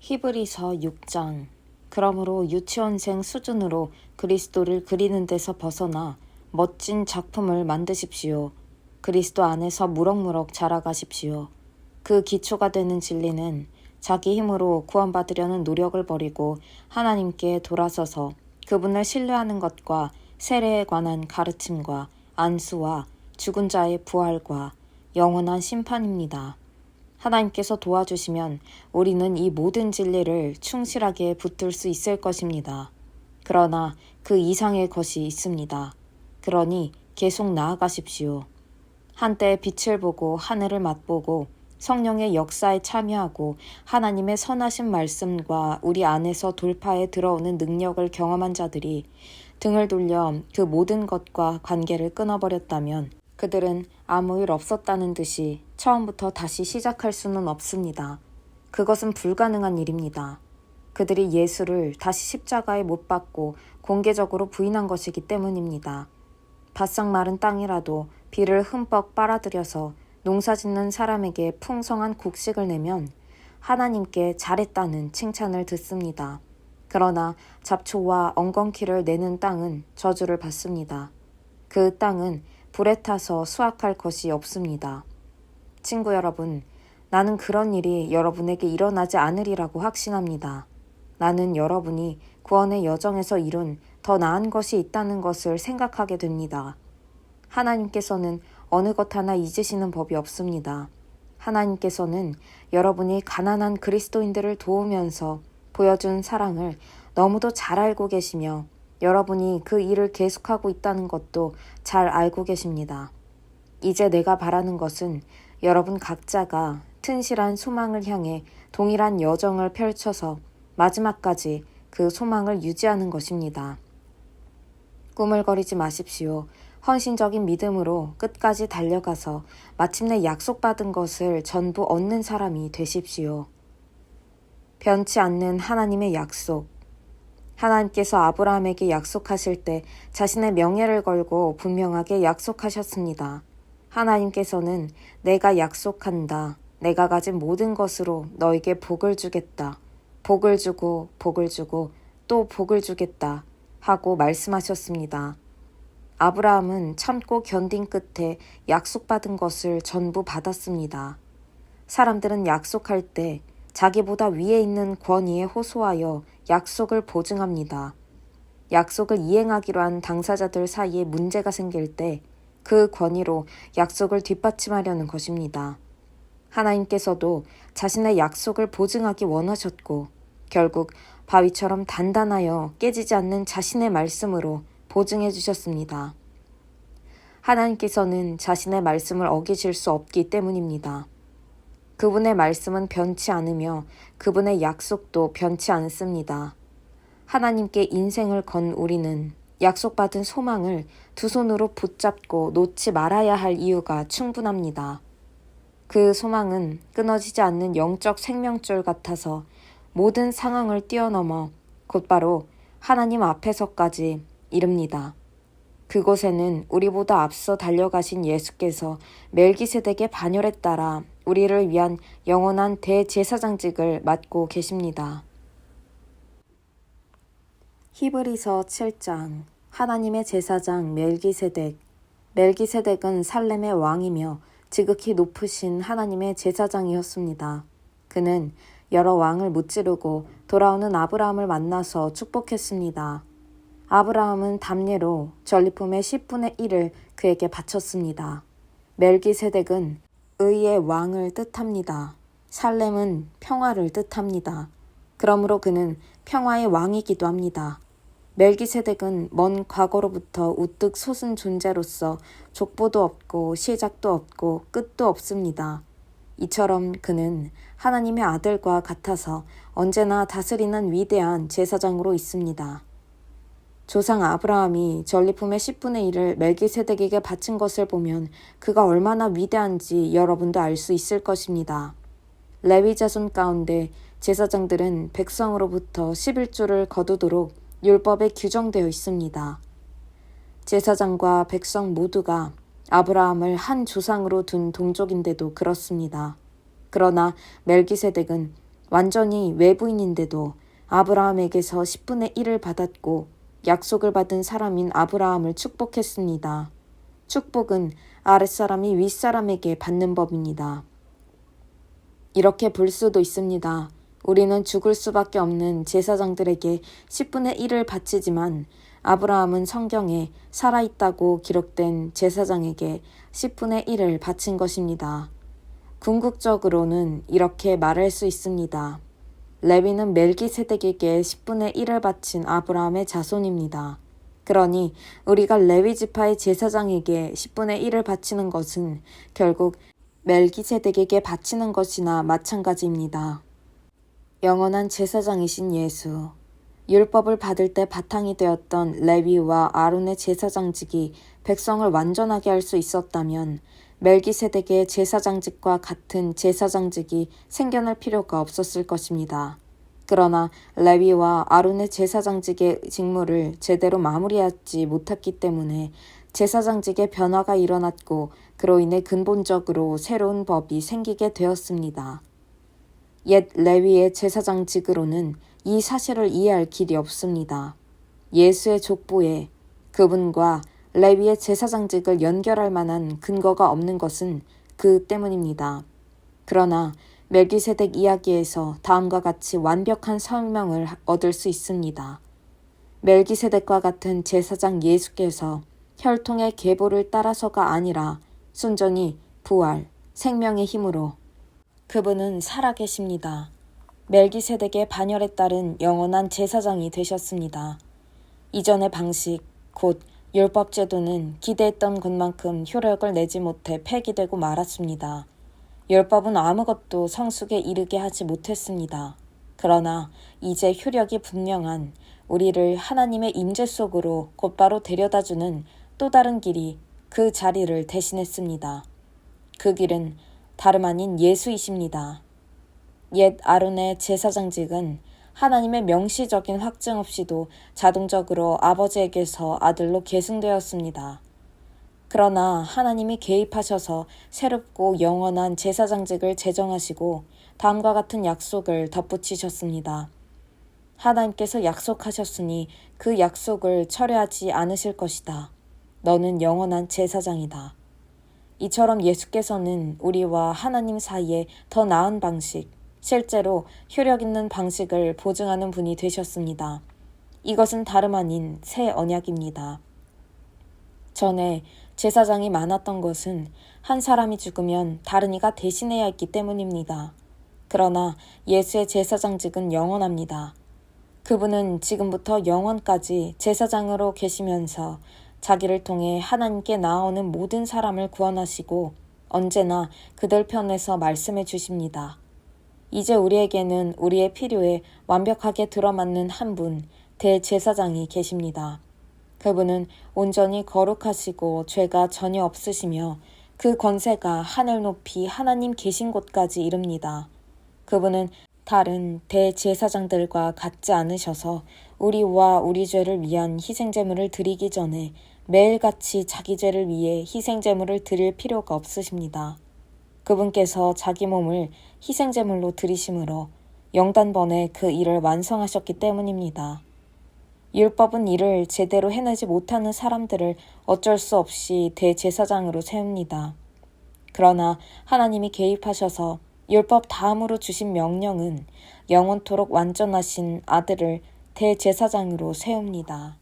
히브리서 6장. 그러므로 유치원생 수준으로 그리스도를 그리는 데서 벗어나 멋진 작품을 만드십시오. 그리스도 안에서 무럭무럭 자라가십시오. 그 기초가 되는 진리는 자기 힘으로 구원받으려는 노력을 버리고 하나님께 돌아서서 그분을 신뢰하는 것과 세례에 관한 가르침과 안수와 죽은 자의 부활과 영원한 심판입니다. 하나님께서 도와주시면 우리는 이 모든 진리를 충실하게 붙들 수 있을 것입니다. 그러나 그 이상의 것이 있습니다. 그러니 계속 나아가십시오. 한때 빛을 보고 하늘을 맛보고 성령의 역사에 참여하고 하나님의 선하신 말씀과 우리 안에서 돌파에 들어오는 능력을 경험한 자들이 등을 돌려 그 모든 것과 관계를 끊어버렸다면 그들은 아무 일 없었다는 듯이 처음부터 다시 시작할 수는 없습니다. 그것은 불가능한 일입니다. 그들이 예수를 다시 십자가에 못 박고 공개적으로 부인한 것이기 때문입니다. 바싹 마른 땅이라도 비를 흠뻑 빨아들여서 농사짓는 사람에게 풍성한 곡식을 내면 하나님께 잘했다는 칭찬을 듣습니다. 그러나 잡초와 엉겅퀴를 내는 땅은 저주를 받습니다. 그 땅은 불에 타서 수확할 것이 없습니다. 친구 여러분, 나는 그런 일이 여러분에게 일어나지 않으리라고 확신합니다. 나는 여러분이 구원의 여정에서 이룬 더 나은 것이 있다는 것을 생각하게 됩니다. 하나님께서는 어느 것 하나 잊으시는 법이 없습니다. 하나님께서는 여러분이 가난한 그리스도인들을 도우면서 보여준 사랑을 너무도 잘 알고 계시며 여러분이 그 일을 계속하고 있다는 것도 잘 알고 계십니다. 이제 내가 바라는 것은 여러분 각자가 튼실한 소망을 향해 동일한 여정을 펼쳐서 마지막까지 그 소망을 유지하는 것입니다. 꾸물거리지 마십시오. 헌신적인 믿음으로 끝까지 달려가서 마침내 약속받은 것을 전부 얻는 사람이 되십시오. 변치 않는 하나님의 약속. 하나님께서 아브라함에게 약속하실 때 자신의 명예를 걸고 분명하게 약속하셨습니다. 하나님께서는 내가 약속한다. 내가 가진 모든 것으로 너에게 복을 주겠다. 복을 주고 복을 주고 또 복을 주겠다. 하고 말씀하셨습니다. 아브라함은 참고 견딘 끝에 약속받은 것을 전부 받았습니다. 사람들은 약속할 때 자기보다 위에 있는 권위에 호소하여 약속을 보증합니다. 약속을 이행하기로 한 당사자들 사이에 문제가 생길 때 그 권위로 약속을 뒷받침하려는 것입니다. 하나님께서도 자신의 약속을 보증하기 원하셨고 결국 바위처럼 단단하여 깨지지 않는 자신의 말씀으로 보증해 주셨습니다. 하나님께서는 자신의 말씀을 어기실 수 없기 때문입니다. 그분의 말씀은 변치 않으며 그분의 약속도 변치 않습니다. 하나님께 인생을 건 우리는 약속받은 소망을 두 손으로 붙잡고 놓지 말아야 할 이유가 충분합니다. 그 소망은 끊어지지 않는 영적 생명줄 같아서 모든 상황을 뛰어넘어 곧바로 하나님 앞에서까지 이릅니다. 그곳에는 우리보다 앞서 달려가신 예수께서 멜기세덱의 반열에 따라 우리를 위한 영원한 대제사장직을 맡고 계십니다. 히브리서 7장. 하나님의 제사장 멜기세덱. 멜기세덱은 살렘의 왕이며 지극히 높으신 하나님의 제사장이었습니다. 그는 여러 왕을 무찌르고 돌아오는 아브라함을 만나서 축복했습니다. 아브라함은 담례로 전리품의 10분의 1을 그에게 바쳤습니다. 멜기세덱은 의의 왕을 뜻합니다. 살렘은 평화를 뜻합니다. 그러므로 그는 평화의 왕이기도 합니다. 멜기세덱은 먼 과거로부터 우뚝 솟은 존재로서 족보도 없고 시작도 없고 끝도 없습니다. 이처럼 그는 하나님의 아들과 같아서 언제나 다스리는 위대한 제사장으로 있습니다. 조상 아브라함이 전리품의 10분의 1을 멜기세덱에게 바친 것을 보면 그가 얼마나 위대한지 여러분도 알 수 있을 것입니다. 레위 자손 가운데 제사장들은 백성으로부터 11조를 거두도록 율법에 규정되어 있습니다. 제사장과 백성 모두가 아브라함을 한 조상으로 둔 동족인데도 그렇습니다. 그러나 멜기세덱은 완전히 외부인인데도 아브라함에게서 10분의 1을 받았고 약속을 받은 사람인 아브라함을 축복했습니다. 축복은 아랫사람이 윗사람에게 받는 법입니다. 이렇게 볼 수도 있습니다. 우리는 죽을 수밖에 없는 제사장들에게 10분의 1을 바치지만 아브라함은 성경에 살아있다고 기록된 제사장에게 10분의 1을 바친 것입니다. 궁극적으로는 이렇게 말할 수 있습니다. 레위는 멜기세덱에게 10분의 1을 바친 아브라함의 자손입니다. 그러니 우리가 레위 지파의 제사장에게 10분의 1을 바치는 것은 결국 멜기세덱에게 바치는 것이나 마찬가지입니다. 영원한 제사장이신 예수. 율법을 받을 때 바탕이 되었던 레위와 아론의 제사장직이 백성을 완전하게 할 수 있었다면 멜기세덱의 제사장직과 같은 제사장직이 생겨날 필요가 없었을 것입니다. 그러나 레위와 아론의 제사장직의 직무를 제대로 마무리하지 못했기 때문에 제사장직의 변화가 일어났고 그로 인해 근본적으로 새로운 법이 생기게 되었습니다. 옛 레위의 제사장직으로는 이 사실을 이해할 길이 없습니다. 예수의 족보에 그분과 레위의 제사장직을 연결할 만한 근거가 없는 것은 그 때문입니다. 그러나 멜기세덱 이야기에서 다음과 같이 완벽한 설명을 얻을 수 있습니다. 멜기세덱과 같은 제사장 예수께서 혈통의 계보를 따라서가 아니라 순전히 부활, 생명의 힘으로 그분은 살아계십니다. 멜기세덱의 반열에 따른 영원한 제사장이 되셨습니다. 이전의 방식, 곧 율법 제도는 기대했던 것만큼 효력을 내지 못해 폐기되고 말았습니다. 율법은 아무것도 성숙에 이르게 하지 못했습니다. 그러나 이제 효력이 분명한 우리를 하나님의 임재 속으로 곧바로 데려다주는 또 다른 길이 그 자리를 대신했습니다. 그 길은 다름 아닌 예수이십니다. 옛 아론의 제사장직은 하나님의 명시적인 확증 없이도 자동적으로 아버지에게서 아들로 계승되었습니다. 그러나 하나님이 개입하셔서 새롭고 영원한 제사장직을 제정하시고 다음과 같은 약속을 덧붙이셨습니다. 하나님께서 약속하셨으니 그 약속을 철회하지 않으실 것이다. 너는 영원한 제사장이다. 이처럼 예수께서는 우리와 하나님 사이에 더 나은 방식, 실제로 효력 있는 방식을 보증하는 분이 되셨습니다. 이것은 다름 아닌 새 언약입니다. 전에 제사장이 많았던 것은 한 사람이 죽으면 다른 이가 대신해야 했기 때문입니다. 그러나 예수의 제사장직은 영원합니다. 그분은 지금부터 영원까지 제사장으로 계시면서 자기를 통해 하나님께 나아오는 모든 사람을 구원하시고 언제나 그들 편에서 말씀해 주십니다. 이제 우리에게는 우리의 필요에 완벽하게 들어맞는 한 분, 대제사장이 계십니다. 그분은 온전히 거룩하시고 죄가 전혀 없으시며 그 권세가 하늘 높이 하나님 계신 곳까지 이릅니다. 그분은 다른 대제사장들과 같지 않으셔서 우리와 우리 죄를 위한 희생제물을 드리기 전에 매일같이 자기 죄를 위해 희생제물을 드릴 필요가 없으십니다. 그분께서 자기 몸을 희생제물로 드리심으로 영단번에 그 일을 완성하셨기 때문입니다. 율법은 이를 제대로 해내지 못하는 사람들을 어쩔 수 없이 대제사장으로 세웁니다. 그러나 하나님이 개입하셔서 율법 다음으로 주신 명령은 영원토록 완전하신 아들을 대제사장으로 세웁니다.